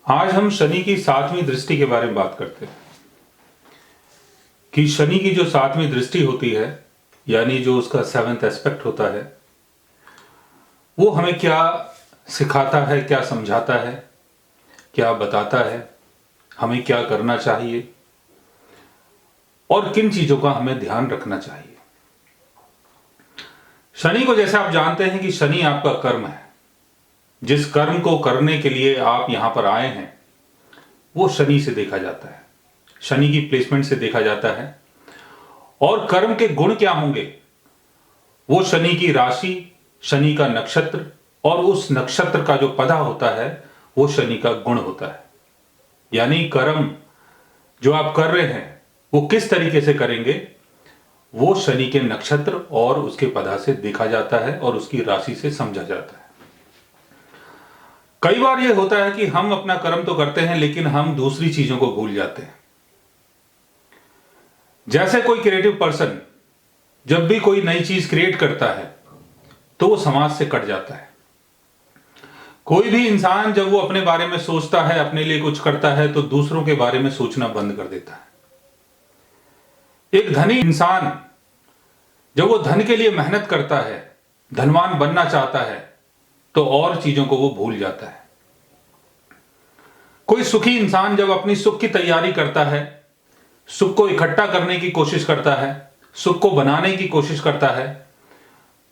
आज हम शनि की 7वीं दृष्टि के बारे में बात करते हैं कि शनि की जो 7वीं दृष्टि होती है, यानी जो उसका 7th एस्पेक्ट होता है, वो हमें क्या सिखाता है, क्या समझाता है, क्या बताता है, हमें क्या करना चाहिए और किन चीजों का हमें ध्यान रखना चाहिए। शनि को जैसे आप जानते हैं कि शनि आपका कर्म है। जिस कर्म को करने के लिए आप यहां पर आए हैं वो शनि से देखा जाता है, शनि की प्लेसमेंट से देखा जाता है। और कर्म के गुण क्या होंगे वो शनि की राशि, शनि का नक्षत्र और उस नक्षत्र का जो पदा होता है वो शनि का गुण होता है। यानी कर्म जो आप कर रहे हैं वो किस तरीके से करेंगे वो शनि के नक्षत्र और उसके पदा से देखा जाता है और उसकी राशि से समझा जाता है। कई बार यह होता है कि हम अपना कर्म तो करते हैं लेकिन हम दूसरी चीजों को भूल जाते हैं। जैसे कोई क्रिएटिव पर्सन जब भी कोई नई चीज क्रिएट करता है तो वो समाज से कट जाता है। कोई भी इंसान जब वो अपने बारे में सोचता है, अपने लिए कुछ करता है, तो दूसरों के बारे में सोचना बंद कर देता है। एक धनी इंसान जब वो धन के लिए मेहनत करता है, धनवान बनना चाहता है, तो और चीजों को वो भूल जाता है। कोई सुखी इंसान जब अपनी सुख की तैयारी करता है, सुख को इकट्ठा करने की कोशिश करता है, सुख को बनाने की कोशिश करता है,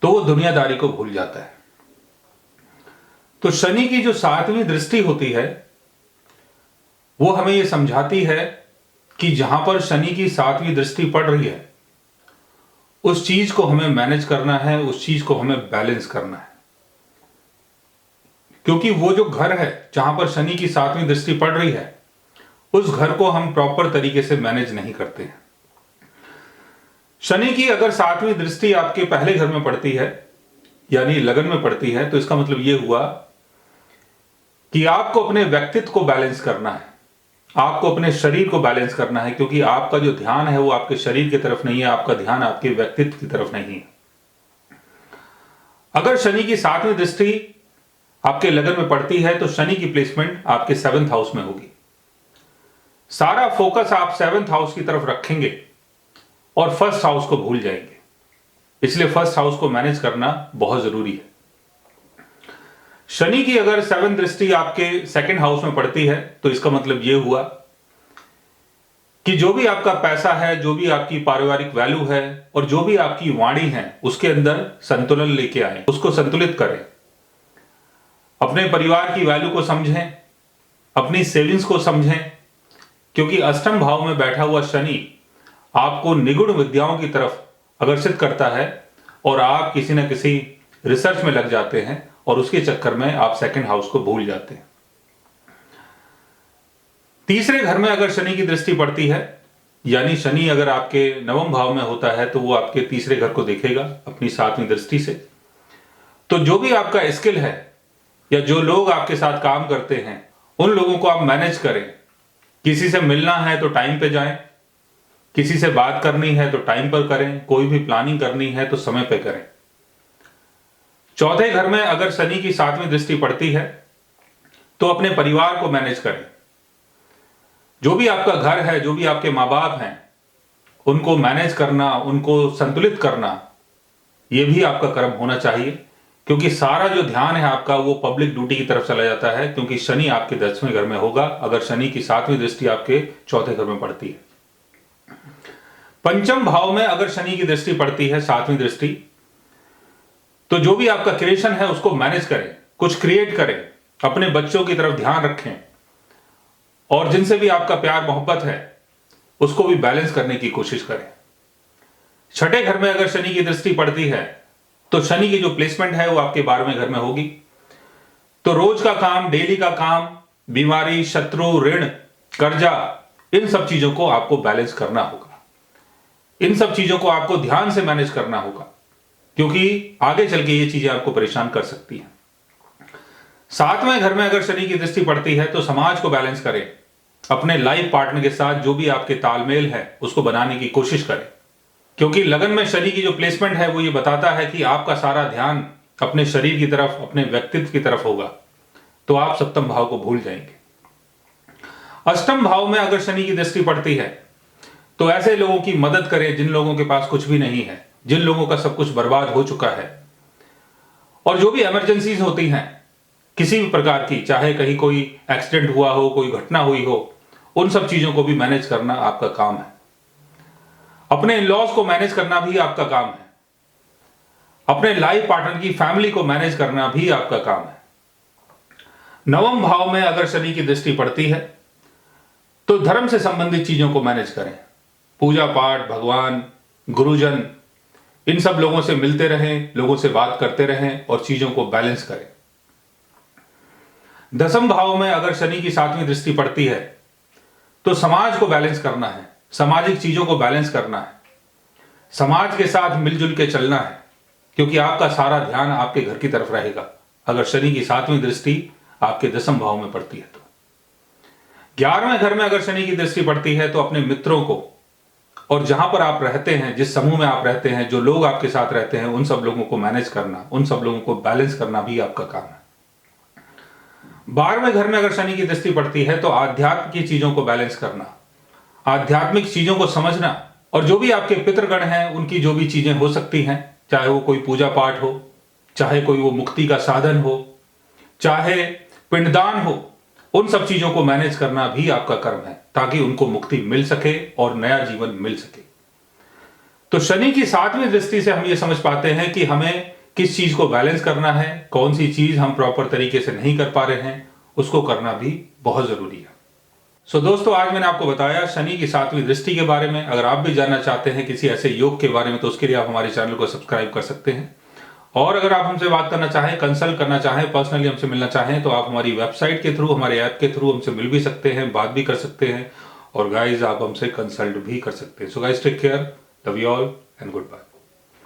तो वो दुनियादारी को भूल जाता है। तो शनि की जो 7वीं दृष्टि होती है वो हमें यह समझाती है कि जहां पर शनि की 7वीं दृष्टि पड़ रही है उस चीज को हमें मैनेज करना है, उस चीज को हमें बैलेंस करना है। क्योंकि वो जो घर है जहां पर शनि की 7वीं दृष्टि पड़ रही है उस घर को हम प्रॉपर तरीके से मैनेज नहीं करते हैं। शनि की अगर 7वीं दृष्टि आपके पहले घर में पड़ती है यानी लगन में पड़ती है तो इसका मतलब यह हुआ कि आपको अपने व्यक्तित्व को बैलेंस करना है, आपको अपने शरीर को बैलेंस करना है। क्योंकि आपका जो ध्यान है वो आपके शरीर की तरफ नहीं है, आपका ध्यान आपके व्यक्तित्व की तरफ नहीं है। अगर शनि की 7वीं दृष्टि आपके लगन में पड़ती है तो शनि की प्लेसमेंट आपके 7th हाउस में होगी। सारा फोकस आप 7th हाउस की तरफ रखेंगे और 1st हाउस को भूल जाएंगे। इसलिए 1st हाउस को मैनेज करना बहुत जरूरी है। शनि की अगर 7th दृष्टि आपके 2nd हाउस में पड़ती है तो इसका मतलब यह हुआ कि जो भी आपका पैसा है, जो भी आपकी पारिवारिक वैल्यू है और जो भी आपकी वाणी है उसके अंदर संतुलन लेके आए, उसको संतुलित करें। अपने परिवार की वैल्यू को समझें, अपनी सेविंग्स को समझें। क्योंकि अष्टम भाव में बैठा हुआ शनि आपको निगुण विद्याओं की तरफ आकर्षित करता है और आप किसी न किसी रिसर्च में लग जाते हैं और उसके चक्कर में आप 2nd हाउस को भूल जाते हैं। तीसरे घर में अगर शनि की दृष्टि पड़ती है यानी शनि अगर आपके 9वें भाव में होता है तो वो आपके तीसरे घर को देखेगा अपनी 7वीं दृष्टि से। तो जो भी आपका स्किल है या जो लोग आपके साथ काम करते हैं उन लोगों को आप मैनेज करें। किसी से मिलना है तो टाइम पे जाएं, किसी से बात करनी है तो टाइम पर करें, कोई भी प्लानिंग करनी है तो समय पे करें। चौथे घर में अगर शनि की 7वीं दृष्टि पड़ती है तो अपने परिवार को मैनेज करें। जो भी आपका घर है, जो भी आपके माँ बाप हैं, उनको मैनेज करना, उनको संतुलित करना, यह भी आपका कर्म होना चाहिए। क्योंकि सारा जो ध्यान है आपका वो पब्लिक ड्यूटी की तरफ चला जाता है। क्योंकि शनि आपके 10वें घर में होगा अगर शनि की 7वीं दृष्टि आपके चौथे घर में पड़ती है। पंचम भाव में अगर शनि की दृष्टि पड़ती है, 7वीं दृष्टि, तो जो भी आपका क्रिएशन है उसको मैनेज करें, कुछ क्रिएट करें, अपने बच्चों की तरफ ध्यान रखें और जिनसे भी आपका प्यार मोहब्बत है उसको भी बैलेंस करने की कोशिश करें। छठे घर में अगर शनि की दृष्टि पड़ती है तो शनि की जो प्लेसमेंट है वो आपके 12वें घर में होगी। तो रोज का काम, डेली का काम, बीमारी, शत्रु, ऋण, कर्जा, इन सब चीजों को आपको बैलेंस करना होगा। इन सब चीजों को आपको ध्यान से मैनेज करना होगा क्योंकि आगे चल के ये चीजें आपको परेशान कर सकती हैं। 7वें घर में अगर शनि की दृष्टि पड़ती है तो समाज को बैलेंस करें, अपने लाइफ पार्टनर के साथ जो भी आपके तालमेल है उसको बनाने की कोशिश करें। क्योंकि लगन में शनि की जो प्लेसमेंट है वो ये बताता है कि आपका सारा ध्यान अपने शरीर की तरफ, अपने व्यक्तित्व की तरफ होगा तो आप 7वें भाव को भूल जाएंगे। अष्टम भाव में अगर शनि की दृष्टि पड़ती है तो ऐसे लोगों की मदद करें जिन लोगों के पास कुछ भी नहीं है, जिन लोगों का सब कुछ बर्बाद हो चुका है। और जो भी इमरजेंसीज होती हैं किसी भी प्रकार की, चाहे कहीं कोई एक्सीडेंट हुआ हो, कोई घटना हुई हो, उन सब चीजों को भी मैनेज करना आपका काम है। अपने लॉस को मैनेज करना भी आपका काम है। अपने लाइफ पार्टनर की फैमिली को मैनेज करना भी आपका काम है। नवम भाव में अगर शनि की दृष्टि पड़ती है तो धर्म से संबंधित चीजों को मैनेज करें। पूजा पाठ, भगवान, गुरुजन, इन सब लोगों से मिलते रहें, लोगों से बात करते रहें और चीजों को बैलेंस करें। दसम भाव में अगर शनि की 7वीं दृष्टि पड़ती है तो समाज को बैलेंस करना है, सामाजिक चीजों को बैलेंस करना है, समाज के साथ मिलजुल के चलना है, क्योंकि आपका सारा ध्यान आपके घर की तरफ रहेगा अगर शनि की 7वीं दृष्टि आपके दसम भाव में पड़ती है तो। 11वें घर में अगर शनि की दृष्टि पड़ती है तो अपने मित्रों को और जहां पर आप रहते हैं, जिस समूह में आप रहते हैं, जो लोग आपके साथ रहते हैं, उन सब लोगों को मैनेज करना, उन सब लोगों को बैलेंस करना भी आपका काम है। 12वें घर में अगर शनि की दृष्टि पड़ती है तो आध्यात्म की चीजों को बैलेंस करना, आध्यात्मिक चीजों को समझना, और जो भी आपके पितृगण हैं उनकी जो भी चीजें हो सकती हैं, चाहे वो कोई पूजा पाठ हो, चाहे कोई वो मुक्ति का साधन हो, चाहे पिंडदान हो, उन सब चीजों को मैनेज करना भी आपका कर्म है ताकि उनको मुक्ति मिल सके और नया जीवन मिल सके। तो शनि की 7वीं दृष्टि से हम ये समझ पाते हैं कि हमें किस चीज को बैलेंस करना है, कौन सी चीज हम प्रॉपर तरीके से नहीं कर पा रहे हैं, उसको करना भी बहुत जरूरी है। सो दोस्तों, आज मैंने आपको बताया शनि की 7वीं दृष्टि के बारे में। अगर आप भी जानना चाहते हैं किसी ऐसे योग के बारे में तो उसके लिए आप हमारे चैनल को सब्सक्राइब कर सकते हैं। और अगर आप हमसे बात करना चाहें, कंसल्ट करना चाहें, पर्सनली हमसे मिलना चाहें तो आप हमारी वेबसाइट के थ्रू, हमारे ऐप के थ्रू हमसे मिल भी सकते हैं, बात भी कर सकते हैं, और गाइज आप हमसे कंसल्ट भी कर सकते हैं। So guys, take care, love you all and good bye.